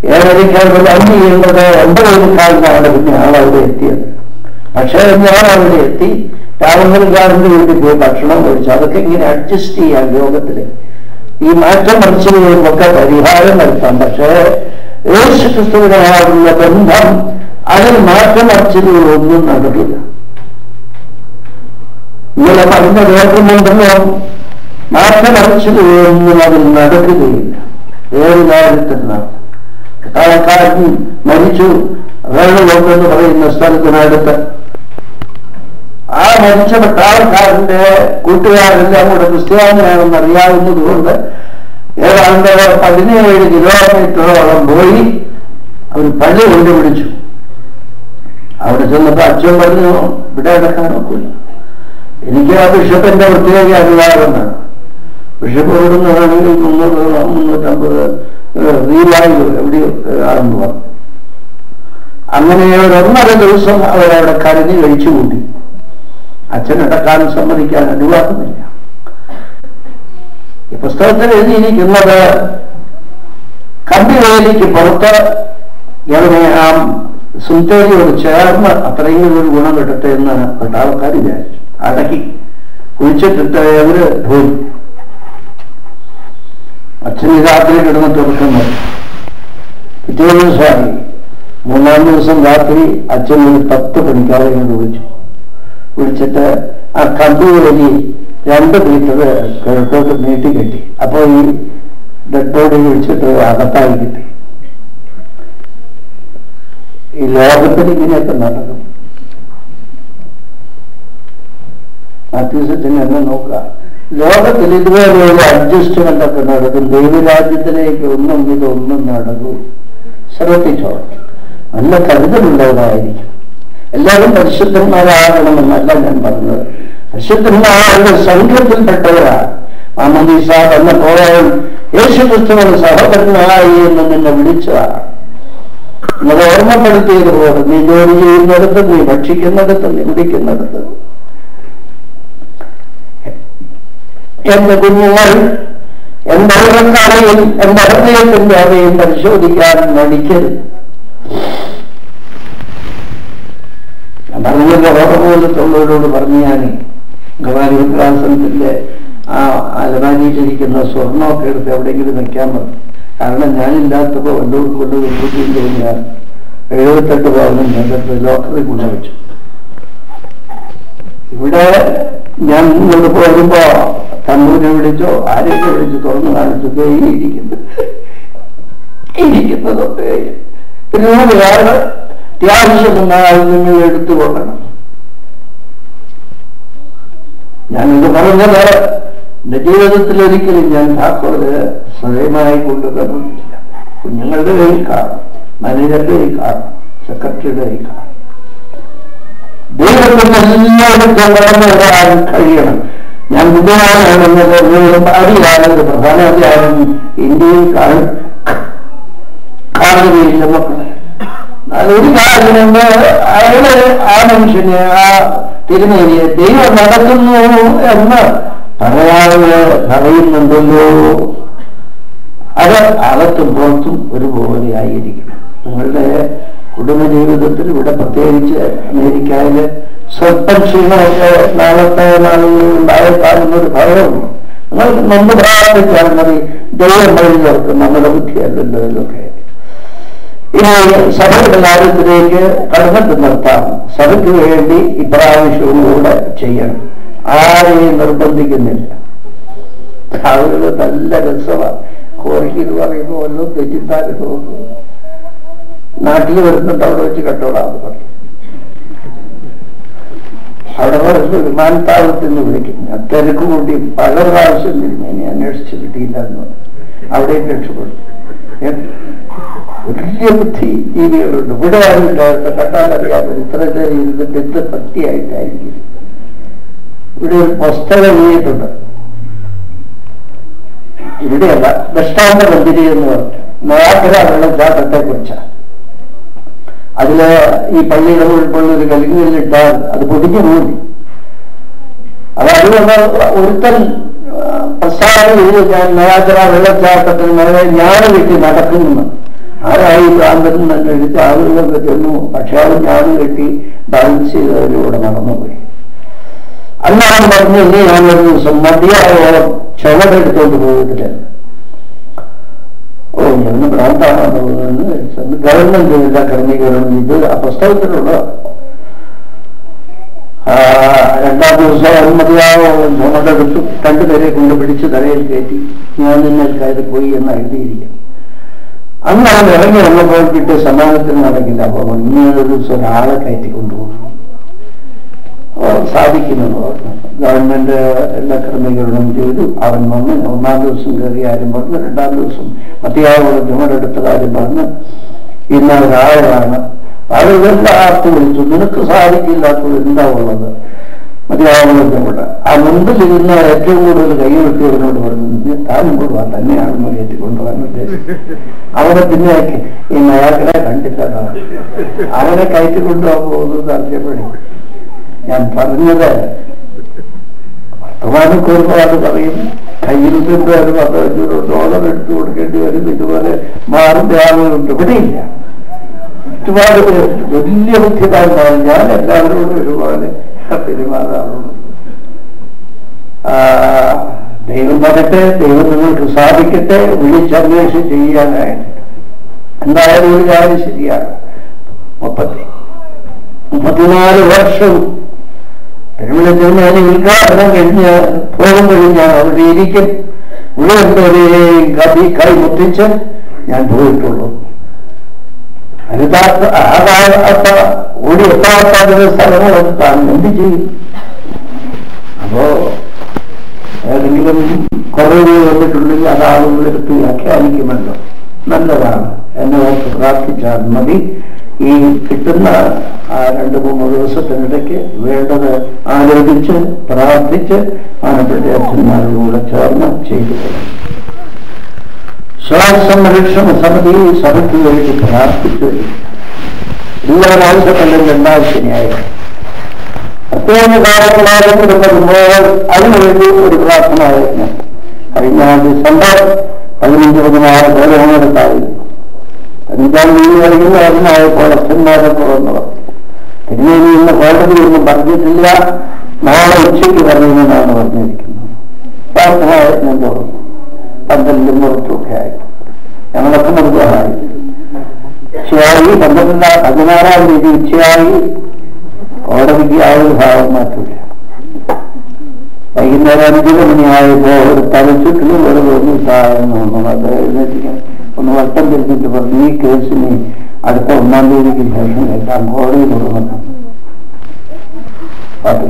ഏഴരയ്ക്കാണ് lunch ചെയ്യുന്നത്. 9:15 പിന്നെ ആളവിടെ എത്തിയത്. പക്ഷേ ഞാൻ അവിടെ എത്തി രാമൻകാരൻ്റെ വീട്ടിൽ പോയി ഭക്ഷണം കഴിച്ചു. അതൊക്കെ ഇങ്ങനെ അഡ്ജസ്റ്റ് ചെയ്യാൻ ലോകത്തില് ഈ മാറ്റം മറിച്ചുകൾക്കൊക്കെ പരിഹാരം വരുത്താം. പക്ഷേ യേശു ക്രിസ്തുവിനോടുള്ള ബന്ധം അതിൽ മാറ്റം മറിച്ചതൊന്നും നടക്കില്ല. ഇങ്ങനെ പറഞ്ഞ കേൾക്കുന്നുണ്ടല്ലോ, മാറ്റം മറിച്ചതൊന്നും അതിൽ നടക്കുകയില്ല. ഏത് കാര്യത്തിലാണ് കാലക്കാരൻ മരിച്ചു വേണുകൊണ്ടെന്ന് പറയുന്ന സ്ഥലത്തിനടുത്ത് ആ മരിച്ച പട്ടാളക്കാരന്റെ കൂട്ടുകാരെല്ലാം കൂടെ ക്രിസ്ത്യാനിയാണെന്ന് അറിയാവുന്നത് കൊണ്ട് ഏതാണ്ട് 17 കിലോമീറ്ററോളം പോയി അവർ പള്ളി കൊണ്ടുപിടിച്ചു. അവിടെ ചെന്നപ്പോ അച്ഛൻ പറഞ്ഞു, ഇവിടെ അടക്കാൻ നോക്കില്ല, എനിക്ക് ആ ബിഷപ്പിന്റെ പ്രത്യേക അധികാരമാണ്. ബിഷപ്പ് ഓടുന്നതാണെങ്കിൽ 300-350 റീലായി എവിടെയോ ആണെന്ന് പറഞ്ഞു. അങ്ങനെ 1.5 ദിവസം അവരവിടെ കരഞ്ഞ് കഴിച്ചുകൂട്ടി. അച്ഛനടക്കാൻ സമ്മതിക്കാൻ അനുവാദമില്ല. ഈ പുസ്തകത്തിൽ എഴുതിയിരിക്കുന്നത് കമ്പിവേലിക്ക് പുറത്ത് ആ സുന്ദരിയോട് ചേർന്ന് അത്രയും ഒരു ഗുണം കിട്ടട്ടെ എന്ന് പട്ടാളക്കാർ വിചാരിച്ചു. അടക്കി കുഴിച്ചിട്ടിട്ട് അവര് പോയി. അച്ഛന് രാത്രി കിടന്ന് തുറക്കുന്നു. പിറ്റേ ദിവസമായി. 3-ാം ദിവസം രാത്രി അച്ഛൻ 10 പണിക്കാരെ കൊണ്ട് വിളിച്ചിട്ട് ആ കമ്പുവേലി 2 മീറ്റർ കിഴക്കോട്ട് നീട്ടിക്കെട്ടി. അപ്പോൾ ഈ ഡെഡ് ബോഡി വിളിച്ചിട്ട് അകത്തായി കിട്ടി. ഈ ലോകത്തിൽ ഇങ്ങനെയൊക്കെ നടക്കും. മാത്യൂസത്തിന് എന്നെ നോക്കുക, ലോകത്തിൽ ഇതുപോലെയുള്ള അഡ്ജസ്റ്റ്മെന്റ് ഒക്കെ നടക്കും. ദൈവരാജ്യത്തിലേക്ക് ഇതൊന്നും നടക്കും. ശ്രദ്ധിച്ചോ, നല്ല കരുതലുള്ളവരായിരിക്കും. എല്ലാവരും പരിശുദ്ധന്മാരാകണമെന്നല്ല ഞാൻ പറഞ്ഞത്. പരിശുദ്ധന്മാരുടെ സംഘത്തിൽപ്പെട്ടവരാണ്. മാമോദീസ വന്നപ്പോൾ യേശുക്രിസ്തുവിന് സഹോദരനായി എന്ന് നിന്നെ വിളിച്ചതാണ്. നിങ്ങളെ ഓർമ്മപ്പെടുത്തിയതുപോലെ നീ ജോലി ചെയ്യുന്നിടത്ത്, നീ ഭക്ഷിക്കുന്നിടത്ത്, നീ കുടിക്കുന്നിടത്ത് എന്റെ കുഞ്ഞുങ്ങൾ എന്റെ ഉറക്കറിയും എന്റെ ഹൃദയത്തിന്റെ അറിയും പരിശോധിക്കാൻ മടിക്കരുത്. പറഞ്ഞ ഓർമ്മപോലത്തുള്ളവരോട് പറഞ്ഞു, ഞാൻ ഗവാരി വിദ്യാസനത്തിന്റെ ആ അലമാരിയിലിരിക്കുന്ന സ്വർണ്ണമൊക്കെ എടുത്ത് എവിടെയെങ്കിലും വെക്കാൻ പറഞ്ഞു. കാരണം ഞാനില്ലാത്തപ്പോൾ വല്ലവർക്കും കൊണ്ട് വെക്കുകയും കഴിഞ്ഞാൽ 78 പവനും ഞങ്ങൾക്ക് ലോക്കറി കൊണ്ടുവച്ചു. ഇവിടെ ഞാൻ ഇങ്ങോട്ട് പോകുമ്പോ തമ്മൂരിനെ വിളിച്ചോ ആരെയൊക്കെ വിളിച്ച് തുറന്നു കാണിച്ചത് ഇരിക്കുന്നതൊക്കെ രൂപയാണ്. അത്യാവശ്യമെന്നാൽ നിങ്ങൾ എടുത്തുകൊള്ളണം. ഞാനിത് പറഞ്ഞത് എന്റെ ജീവിതത്തിൽ ഒരിക്കലും ഞാൻ താക്കോല് സ്വയമായി കൊണ്ടുവന്നിട്ടില്ല. കുഞ്ഞുങ്ങളുടെ കയ്യിൽ കാണും, മാനേജറുടെ കയ്യിൽ കാണും, സെക്രട്ടറിയുടെ കയ്യിൽ കാണും. ദൈവത്തിന് എല്ലാവരും കടന്നു വരാൻ കഴിയണം. ഞാൻ വിദ്വാനാണെന്നത് അറിയാനത് പ്രധാനാധ്യാപകൻ ഇന്ത്യയിൽ കാണുകയില്ല മക്കളെ. അതൊരു കാര്യമുണ്ട്, അയാള് ആ മനുഷ്യനെ ആ തിരുമേനിയെ ദൈവം നടത്തുന്നു എന്ന് പറയുന്നുണ്ടല്ലോ. അത് അകത്തും പുറത്തും ഒരുപോലെ ആയിരിക്കണം. നിങ്ങളുടെ കുടുംബജീവിതത്തിൽ ഇവിടെ പ്രത്യേകിച്ച് അമേരിക്കയില് സ്വല്പം ക്ഷീണമൊക്കെ നാളത്തെ നാളുകളിൽ ഉണ്ടായേക്കാവുന്നൊരു ഭയമുണ്ട്. നിങ്ങൾക്ക് മുമ്പ് പ്രാർത്ഥിച്ചാൽ മതി, ദൈവം വഴി ചേർക്കും, നമ്മുടെ ബുദ്ധിയല്ലല്ലോ ഇതൊക്കെ. ഇനി സഭയുടെ കാര്യത്തിലേക്ക് കടന്നിട്ട് നിർത്താം. സഭയ്ക്ക് വേണ്ടി ഇപ്രാവശ്യവും കൂടെ ചെയ്യണം. ആരെയും നിർബന്ധിക്കുന്നില്ല. ആളുകൾ നല്ല രസമാണ്. കോറിക്കിത് പറയുമ്പോൾ വല്ലതും തെറ്റിത്താല് തോന്നുന്നു. നാട്ടിൽ വരുന്നുണ്ട്, അവിടെ വെച്ച് കട്ടോളാന്ന് പറയും. അവിടെ വരുന്ന വിമാനത്താവളത്തിന് വിളിക്കും. ഞാൻ തിരക്ക് കൂട്ടി പല പ്രാവശ്യം തിരുമേനി അന്വേഷിച്ച് കിട്ടിയില്ല എന്ന് പറഞ്ഞു. അവിടെയും രക്ഷപ്പെടും. വലിയ ബുദ്ധി ജീവികളുണ്ട്. ഇവിടെ ആരുമില്ല, കണ്ടാലറിയാമോ ഇത്രയൊക്കെ ഇരുന്നിട്ട് എന്ത് ഭക്തിയായിട്ടായിരിക്കും. ഇവിടെ ഒരു പുസ്തകം എഴുതിയിട്ടുണ്ട്. ഇവിടെയല്ല, ദൃഷ്ടാന്ത മന്ദിരി എന്ന് പറഞ്ഞു നയാഗ്ര വെള്ളച്ചാട്ടത്തെ കുറിച്ചാണ്. അതില് ഈ പള്ളിയുടെ ഉൾക്കൊള്ളൊരു കലിങ്ങിലിട്ടാൽ അത് പൊടിഞ്ഞു പോയി. അതുകൊണ്ട് ഒരുത്തൻ പ്രസ്താവന ചെയ്ത് ഞാൻ നയാഗ്ര വെള്ളച്ചാട്ടത്തിന് മേലെ ഞാൻ വീട്ടിൽ നടക്കുന്നു. ആരായി ഭ്രാന്തൻ തന്നെ എഴുതി ആളുകളൊക്കെ ചെന്നു. പക്ഷെ അത് ഞാനും കെട്ടി ബാലൻസ് ചെയ്തതിലൂടെ നടന്നുപോയി. അന്നാണ് പറഞ്ഞു, ഇനി ഞാനൊരു ദിവസം മതിയായോളം ചുവടെടുത്തോണ്ട് പോയിട്ടില്ല. ഓ ഞങ്ങൾ ഭ്രാന്താണെന്ന് തോന്നുന്നത്. ഗവൺമെന്റ് എല്ലാ ക്രമീകരണം ഇത് ആ പുസ്തകത്തിലുള്ള. രണ്ടാം ദിവസം മതിയാവോളം ചുവടെടുത്തു. രണ്ടുപേരെ കൊണ്ട് പിടിച്ച് തലയിൽ കയറ്റി ഞാൻ നിന്നെ കയറി പോയി എന്ന് എഴുതിയിരിക്കും. അന്ന് അവൻ ഇറങ്ങി വന്നപ്പോൾ കിട്ടിയ സമാധാനത്തിന് നടക്കില്ല. അപ്പൊ ഇന്നൊരു ദിവസം ഒരാളെ കയറ്റി കൊണ്ടുപോകും സാധിക്കുമെന്ന് പറഞ്ഞു. ഗവൺമെന്റ് എല്ലാ ക്രമീകരണവും ചെയ്തു. അവൻ വന്ന് ഒന്നാം ദിവസം കയറിയ കാര്യം പറഞ്ഞു, രണ്ടാം ദിവസം മതിയാവോളം ചുമടെടുത്ത കാര്യം പറഞ്ഞ് ഇന്ന ഒരാളാണ്. ആളുകളെല്ലാം ആർത്ത് വിളിച്ചു, നിനക്ക് സാധിക്കില്ലാത്തത് എന്താ ഉള്ളത്, മതിയാവോളം ചുമട്. ആ മുമ്പിലിരുന്ന ഏറ്റവും കൂടുതൽ കൈവെട്ടിയവനോട് പറഞ്ഞു, താൻ മുമ്പോട്ട് വാ, തന്നെയാണെന്ന് കയറ്റിക്കൊണ്ടുപോകാൻ ഉദ്ദേശിച്ചു. അവനെ പിന്നെ ഈ നയാക്കടെ കണ്ടിട്ടാണ് അവനെ കയറ്റിക്കൊണ്ടുപോകാൻ പോകുന്നത് താല്പര്യപ്പെടി. ഞാൻ പറഞ്ഞത് വർത്തമാനമൊക്കെ ഒരുപാട് പറയും. കയ്യിൽ നിന്ന് ഒരു $10-500 എടുത്തു കൊടുക്കേണ്ടി വരും. ഇതുപോലെ മാറിന്റെ ആളുകളുണ്ട്. ഇവിടെയില്ല. ഒരുപാട് വലിയ ബുദ്ധിമാന്മാർ. ഞാൻ എല്ലാവരോടും ഒരുപാട് പെരുമാറാറുണ്ട്. ദൈവം വരട്ടെ, ദൈവം നിങ്ങൾക്ക് സാധിക്കട്ടെ. വിളിച്ചന്വേഷിച്ച് ചെയ്യാനായിട്ട് എന്തായാലും ഒരു കാര്യം ശരിയാണ്. 34 വർഷം തിരുവനന്തപുരം ഞാൻ ഉദ്ഘാടനം കഴിഞ്ഞ് പോകുമ്പോഴും ഞാൻ അവിടെ ഇരിക്കും. ഉള്ളവരെയും കൈ മുട്ടിച്ച് ഞാൻ പോയിട്ടുള്ളൂ. ഓടി എത്താത്ത സ്ഥലങ്ങളൊക്കെ കാണും. എന്ത് ചെയ്യും? അപ്പോ ഏതെങ്കിലും കുറവ് വന്നിട്ടുണ്ടെങ്കിൽ അത് ആളുകളെടുത്ത് വ്യാഖ്യാനിക്കുമല്ലോ. നല്ലതാണ്. എന്നെ ഓർത്ത് പ്രാർത്ഥിച്ചാൽ മതി. ഈ കിട്ടുന്ന ആ 2-3 ദിവസത്തിനിടയ്ക്ക് വേണ്ടത് ആലോചിച്ച് പ്രാർത്ഥിച്ച് മാനപ്പെട്ട അച്ഛന്മാരോട് ചേർന്ന് ചെയ്തു. ശ്വാസസംരക്ഷണ സമിതി സഭയ്ക്ക് വേണ്ടി പ്രാർത്ഥിച്ചു. എല്ലാ ആവശ്യപ്പെട്ടും 2ാം ശനിയാഴ്ച പ്രത്യേക കാര്യങ്ങളാകുമ്പോൾ അതിനുവേണ്ടി ഒരു പ്രാർത്ഥനയായിരുന്നു. കഴിഞ്ഞ ഡിസംബർ 15-16 ബോധവെടുത്തായിരുന്നു. 5-ാം തീയതി കഴിയുന്ന അതിനായപ്പോൾ അച്ഛന്മാരൊക്കെ വന്നവർ തിരുമേനി ഇന്ന് കോടതിയൊന്നും പറഞ്ഞിട്ടില്ല, നാളെ ഉച്ചയ്ക്ക് പറയുമെന്നാണ് പറഞ്ഞിരിക്കുന്നത്. പ്രാർത്ഥനയായിരുന്നു തുറന്നു. 12 പുറത്തൊക്കെ ആയി. ഞങ്ങളൊക്കെ നിർദ്ദമായി. ഉച്ചയായി 16-ാം തീയതി ഉച്ചയായി. കോടതിക്ക് ആ ഒരു ഭാവം മാറ്റില്ല. വൈകുന്നേരം 5 മണിയായപ്പോ ഒരു തലച്ചുറ്റിലും ഒരു തോന്നിട്ടായെന്ന് തോന്നുന്നു. അത് എഴുന്നേറ്റിക്കാൻ ഒന്ന് വട്ടം തിരിഞ്ഞിട്ട് പറഞ്ഞു, ഈ കേസിന് അടുത്ത 1-ാം തീയതിക്ക് ശേഷം കേൾക്കാൻ കോടതി തുറന്നു.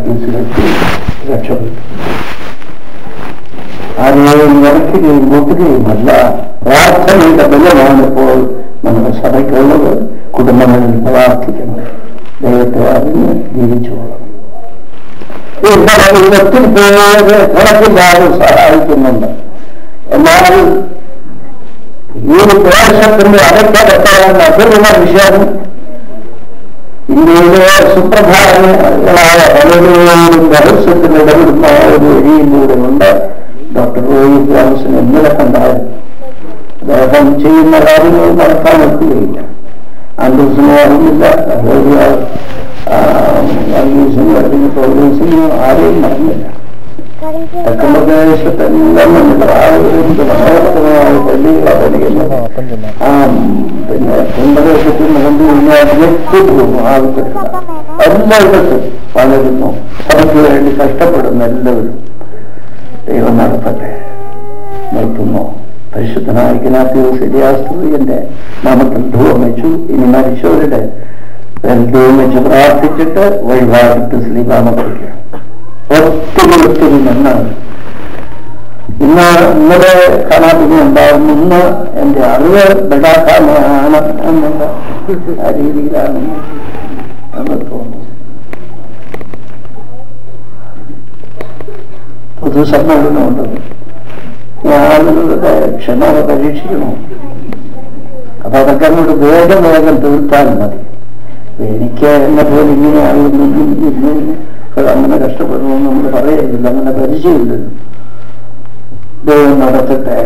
കേസിലെത്തി രക്ഷപ്പെട്ടു. ആരെയും ഇറക്കുകയും കൂട്ടുകയുമല്ല, പ്രാർത്ഥനയുടെ ബലമാണ് ഇപ്പോൾ നമ്മുടെ സഭയ്ക്കുള്ളത്. കുടുംബങ്ങളിൽ പ്രാർത്ഥിക്കണം, ദൈവത്തെ അറിഞ്ഞ് ജീവിച്ചോളണം. ഒത്തിരി പേര് കണക്കില്ലാതെ സഹായിക്കുന്നുണ്ട്. എന്നാൽ ഈ ദേശത്തിന്റെ അടയ്ക്കപ്പെട്ടാൽ മറ്റൊരു വിഷയം ഇന്ത്യയിലെ സുപ്രധാനങ്ങളായ പലരോടും രഹസ്യത്തിന് ഇടപെടുന്ന ഒരു വഴിയിലൂടെ ഉണ്ട്. ഡോക്ടർ റോയി തോമസിന് ഇന്നലെ കണ്ടായിരുന്നു. അദ്ദേഹം ചെയ്യുന്ന കാര്യങ്ങൾ നടത്താൻ എത്തുകയില്ല. ആൻഡ്രൂസിനെ അറിയില്ല, വർഗീസിനും ആരെയും നടന്നില്ല. തെക്കൻ പ്രദേശത്തെല്ലാം മനോഹരമായ പള്ളികളാണ്. പിന്നെ തെൻപ്രദേശത്തിൽ നടന്നു കഴിഞ്ഞാൽ പോകുന്നു. ആൾക്ക് എല്ലായിടത്തും വളരുന്നു. സഭയ്ക്ക് വേണ്ടി കഷ്ടപ്പെടുന്ന എല്ലാവരും ദൈവം നടത്തട്ടെ. നിർത്തുന്നു. പരിശുദ്ധനായ ഇഗ്നാത്യോസ് എലിയാസ്ത്രീയന്റെ നാമത്തിൽ ധൂപം വെച്ചു. ഇനി മരിച്ചവരുടെ ധൂപം വെച്ച് പ്രാർത്ഥിച്ചിട്ട് വഴിപാടിട്ട് ശ്രീകാമ പഠിക്കുക. ഒത്തിരി നന്നാണ്. ഇന്നലെ കാണാതിന് ഉണ്ടാകുന്നു. ഇന്ന് എന്റെ അറിവ് ബഡാക്കാനാണ് എന്നുള്ള ആ രീതിയിലാണ് എന്ന് തോന്നുന്നു. പൊതുസമ്മേളനമുണ്ട്. ആളുകളുടെ ക്ഷമ പരീക്ഷിക്കണം. അപ്പൊ അതൊക്കെ അങ്ങോട്ട് വേഗം തീർത്താൽ മതി. എനിക്ക് എന്നെ പോലെ ഇങ്ങനെ ആളുകളൊന്നും അങ്ങനെ കഷ്ടപ്പെടുന്നു നമ്മൾ പറയരുതില്ല, അങ്ങനെ പരിചയമില്ലല്ലോ. ദൈവം നടത്തട്ടെ.